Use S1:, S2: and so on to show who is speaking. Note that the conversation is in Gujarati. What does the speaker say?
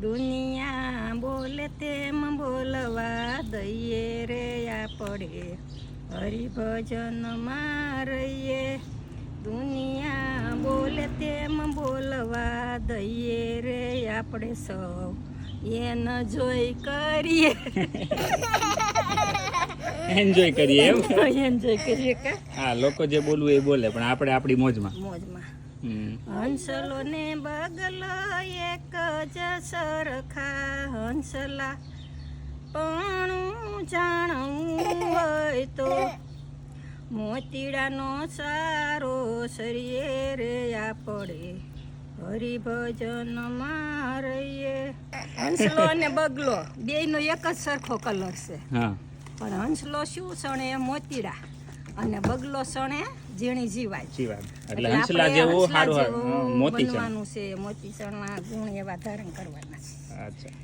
S1: દુનિયા બોલે તેમ બોલવા દઈએ રે આપણે, હરિભજનમાં રહીએ. દુનિયા બોલે તેમ બોલવા દઈએ રે આપણે સૌ, એને જોઈ કરીએ.
S2: એન્જોય કરીએ એમ.
S1: એન્જોય કરીએ કે
S2: હા, લોકો જે બોલવું એ બોલે, પણ આપણે આપણી મોજમાં.
S1: હંસલો ને બગલો એક જ સરખા, હંસલા પણ જાણવું હોય તો મોતીડાનો સારો સરીએ રે આપણે, હરિભજનમાં રહીએ. હંસલો અને બગલો બેયનો એક જ સરખો કલર છે, પણ હંસલો શું સણે મોતીડા અને બગલો સણે ઝીણી જીવાય.
S2: એટલે હંસલા જેવું સારું
S1: બનવાનું છે, મોતી સણના ગુણ એવા ધારણ કરવાના છે.
S2: અચ્છા.